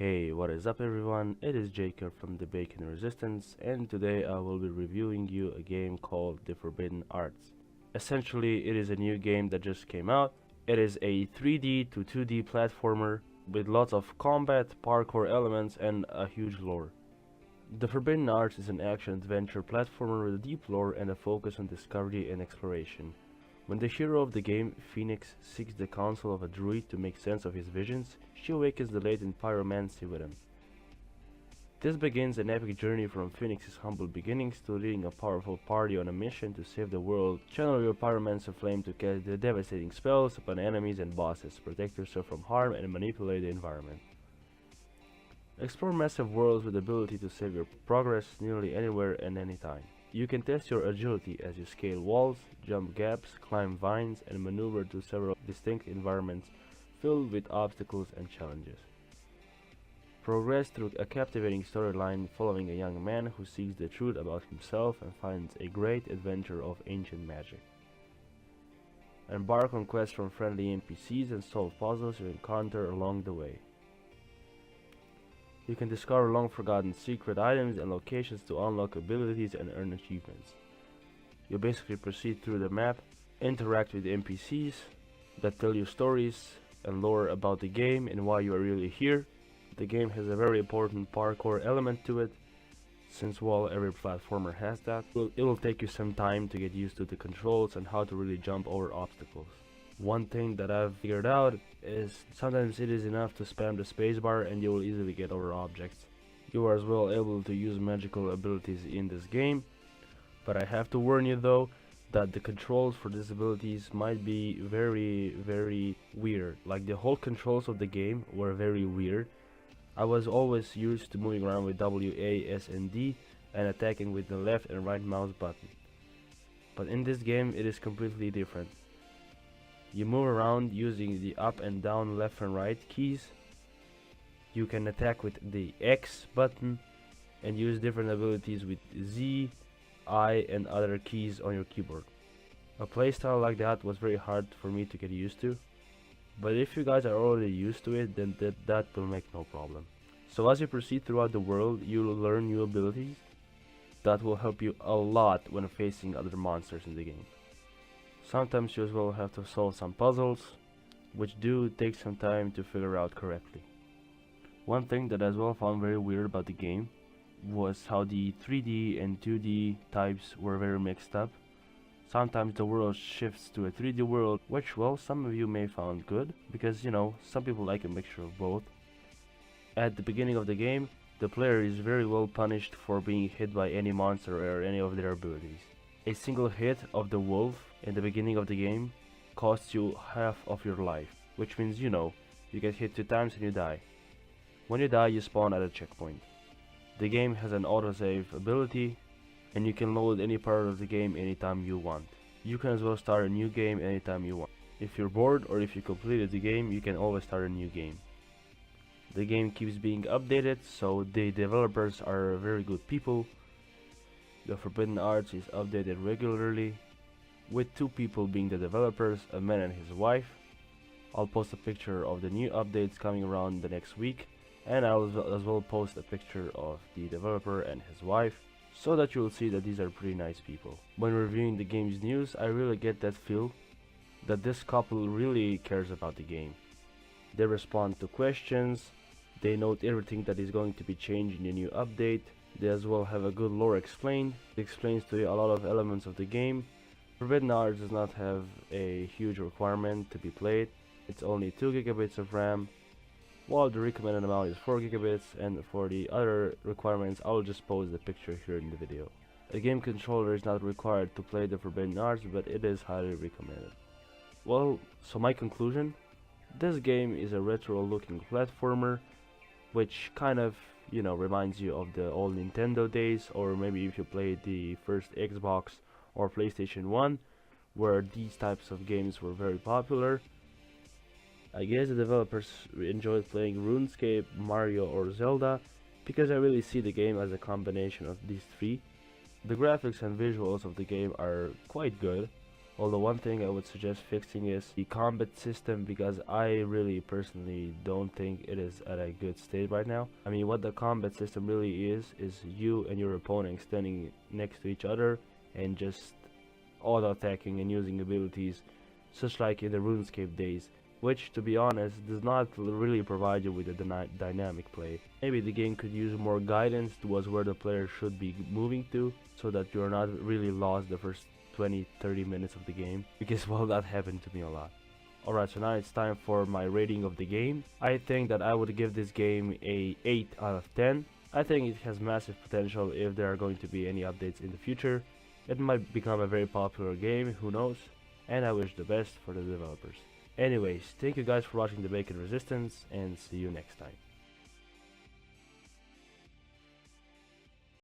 Hey, what is up everyone? It is Jacob from the Bacon Resistance, and today I will be reviewing you a game called The Forbidden Arts. Essentially, it is a new game that just came out. It is a 3D to 2D platformer with lots of combat, parkour elements, and a huge lore. The Forbidden Arts is an action-adventure platformer with a deep lore and a focus on discovery and exploration. When the hero of the game, Phoenix, seeks the counsel of a druid to make sense of his visions, she awakens the latent pyromancy with him. This begins an epic journey from Phoenix's humble beginnings to leading a powerful party on a mission to save the world. Channel your pyromancer flame to cast the devastating spells upon enemies and bosses, protect yourself from harm, and manipulate the environment. Explore massive worlds with the ability to save your progress nearly anywhere and anytime. You can test your agility as you scale walls, jump gaps, climb vines, and maneuver through several distinct environments filled with obstacles and challenges. Progress through a captivating storyline following a young man who seeks the truth about himself and finds a great adventure of ancient magic. Embark on quests from friendly NPCs and solve puzzles you encounter along the way. You can discover long-forgotten secret items and locations to unlock abilities and earn achievements. You basically proceed through the map, interact with NPCs that tell you stories and lore about the game and why you are really here. The game has a very important parkour element to it, since while every platformer has that. It will take you some time to get used to the controls and how to really jump over obstacles. One thing that I've figured out is sometimes it is enough to spam the spacebar and you will easily get over objects. You are as well able to use magical abilities in this game, but I have to warn you though that the controls for these abilities might be very weird. Like the whole controls of the game were very weird. I was always used to moving around with W, A, S and D and attacking with the left and right mouse button. But in this game it is completely different. You move around using the up and down, left and right keys. You can attack with the X button and use different abilities with Z, I and other keys on your keyboard. A playstyle like that was very hard for me to get used to, but if you guys are already used to it, then that will make no problem. So as you proceed throughout the world, you will learn new abilities that will help you a lot when facing other monsters in the game. Sometimes you as well have to solve some puzzles, which do take some time to figure out correctly. One thing that I as well found very weird about the game was how the 3D and 2D types were very mixed up. Sometimes the world shifts to a 3D world, which well, some of you may found good, because you know, some people like a mixture of both. At the beginning of the game, the player is very well punished for being hit by any monster or any of their abilities. A single hit of the wolf in the beginning of the game costs you half of your life, which means you know, you get hit 2 times and you die. When you die, you spawn at a checkpoint. The game has an autosave ability, and you can load any part of the game anytime you want. You can as well start a new game anytime you want. If you're bored or if you completed the game, you can always start a new game. The game keeps being updated, so the developers are very good people. The Forbidden Arts is updated regularly, with 2 people being the developers, a man and his wife. I'll post a picture of the new updates coming around the next week, and I'll as well post a picture of the developer and his wife, so that you'll see that these are pretty nice people. When reviewing the game's news, I really get that feel that this couple really cares about the game. They respond to questions, they note everything that is going to be changed in the new update. They as well have a good lore explained. It explains to you a lot of elements of the game. Forbidden Arts does not have a huge requirement to be played. It's only 2 GB of RAM, while the recommended amount is 4 GB, and for the other requirements I'll just post the picture here in the video. A game controller is not required to play the Forbidden Arts, but it is highly recommended. Well, so my conclusion, this game is a retro looking platformer, which kind of, you know, reminds you of the old Nintendo days, or maybe if you played the first Xbox or PlayStation 1, where these types of games were very popular. I guess the developers enjoyed playing RuneScape, Mario or Zelda, because I really see the game as a combination of these 3. The graphics and visuals of the game are quite good. Although one thing I would suggest fixing is the combat system, because I really personally don't think it is at a good state right now. I mean, what the combat system really is you and your opponent standing next to each other and just auto attacking and using abilities, such like in the RuneScape days, which, to be honest, does not really provide you with a dynamic play. Maybe the game could use more guidance towards where the player should be moving to, so that you're not really lost the first 20-30 minutes of the game, because well, that happened to me a lot. Alright, so now it's time for my rating of the game. I think that I would give this game a 8 out of 10. I think it has massive potential if there are going to be any updates in the future. It might become a very popular game, who knows, and I wish the best for the developers. Anyways, thank you guys for watching the Bacon Resistance, and see you next time.